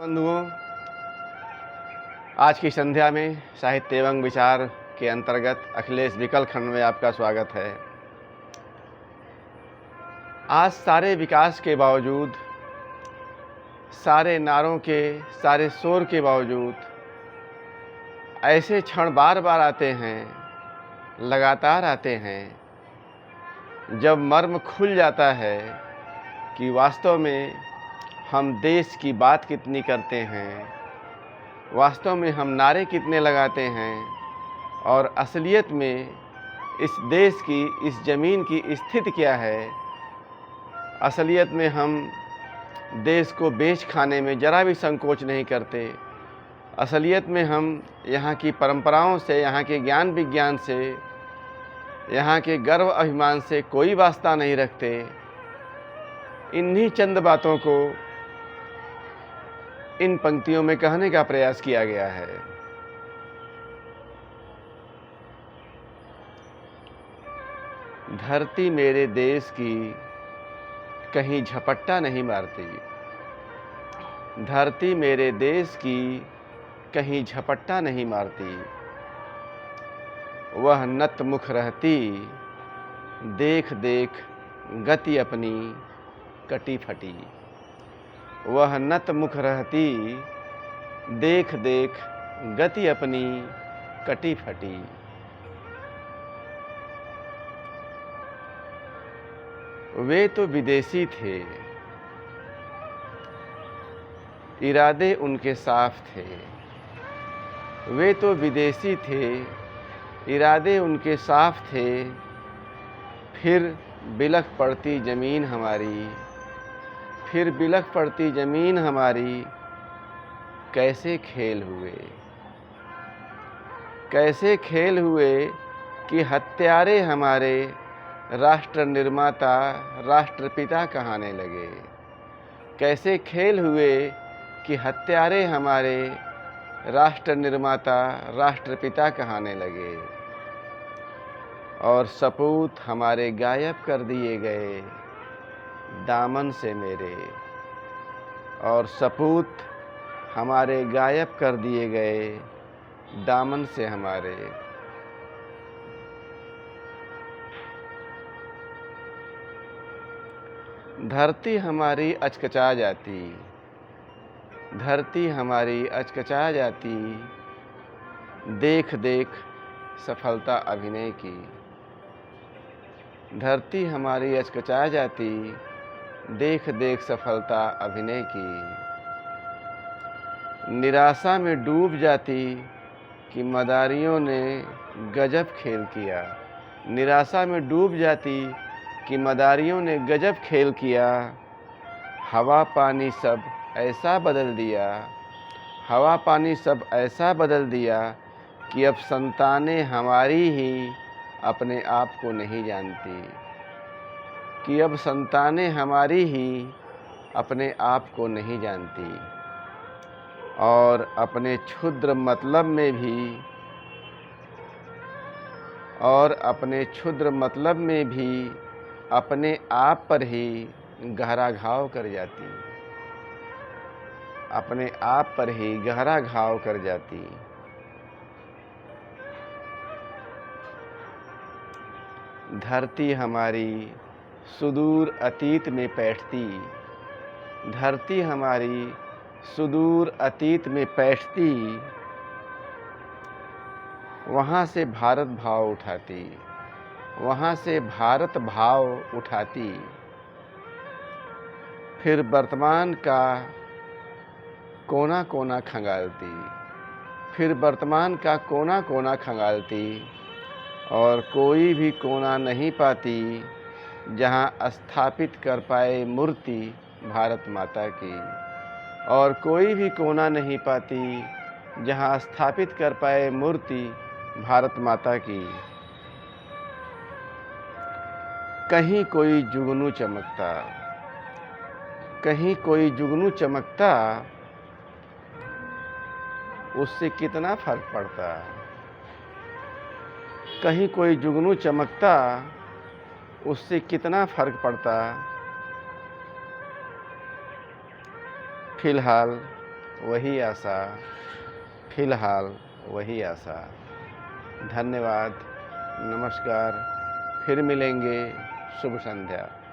बंधुओं, आज की संध्या में साहित्य एवं विचार के अंतर्गत अखिलेश विकल खंड में आपका स्वागत है। आज सारे विकास के बावजूद, सारे नारों के, सारे शोर के बावजूद ऐसे क्षण बार बार आते हैं, लगातार आते हैं, जब मर्म खुल जाता है कि वास्तव में हम देश की बात कितनी करते हैं, वास्तव में हम नारे कितने लगाते हैं और असलियत में इस देश की, इस ज़मीन की स्थिति क्या है। असलियत में हम देश को बेच खाने में ज़रा भी संकोच नहीं करते। असलियत में हम यहाँ की परंपराओं से, यहाँ के ज्ञान विज्ञान से, यहाँ के गर्व अभिमान से कोई वास्ता नहीं रखते। इन्हीं चंद बातों को इन पंक्तियों में कहने का प्रयास किया गया है। धरती मेरे देश की कहीं झपट्टा नहीं मारती, धरती मेरे देश की कहीं झपट्टा नहीं मारती। वह नत मुख रहती, देख देख गति अपनी कटी फटी। वह नत मुख रहती, देख देख गति अपनी कटी फटी। वे तो विदेशी थे, इरादे उनके साफ थे। वे तो विदेशी थे, इरादे उनके साफ थे। फिर बिलख पड़ती ज़मीन हमारी, फिर बिलख पड़ती ज़मीन हमारी। कैसे खेल हुए, कैसे खेल हुए कि हत्यारे हमारे राष्ट्र निर्माता, राष्ट्रपिता कहाने लगे। कैसे खेल हुए कि हत्यारे हमारे राष्ट्र निर्माता, राष्ट्रपिता कहाने लगे। और सपूत हमारे गायब कर दिए गए दामन से मेरे। और सपूत हमारे गायब कर दिए गए दामन से हमारे। धरती हमारी अचकचा जाती, धरती हमारी अचकचा जाती। देख देख सफलता अभिनय की। धरती हमारी अचकचा जाती, देख देख सफलता अभिनय की। निराशा में डूब जाती कि मदारियों ने गजब खेल किया। निराशा में डूब जाती कि मदारियों ने गजब खेल किया। हवा पानी सब ऐसा बदल दिया, हवा पानी सब ऐसा बदल दिया कि अब संतानें हमारी ही अपने आप को नहीं जानती। कि अब संतानें हमारी ही अपने आप को नहीं जानती। और अपने क्षुद्र मतलब में भी, और अपने क्षुद्र मतलब में भी अपने आप पर ही गहरा घाव कर जाती। अपने आप पर ही गहरा घाव कर जाती। धरती हमारी सुदूर अतीत में बैठती, धरती हमारी सुदूर अतीत में बैठती। वहाँ से भारत भाव उठाती, वहाँ से भारत भाव उठाती। फिर वर्तमान का कोना कोना खंगालती, फिर वर्तमान का कोना कोना खंगालती। और कोई भी कोना नहीं पाती जहाँ स्थापित कर पाए मूर्ति भारत माता की। और कोई भी कोना नहीं पाती जहाँ स्थापित कर पाए मूर्ति भारत माता की। कहीं कोई जुगनू चमकता, कहीं कोई जुगनू चमकता, उससे कितना फर्क पड़ता। कहीं कोई जुगनू चमकता, उससे कितना फर्क पड़ता। फिलहाल वही आशा, फिलहाल वही आशा। धन्यवाद, नमस्कार, फिर मिलेंगे, शुभ संध्या।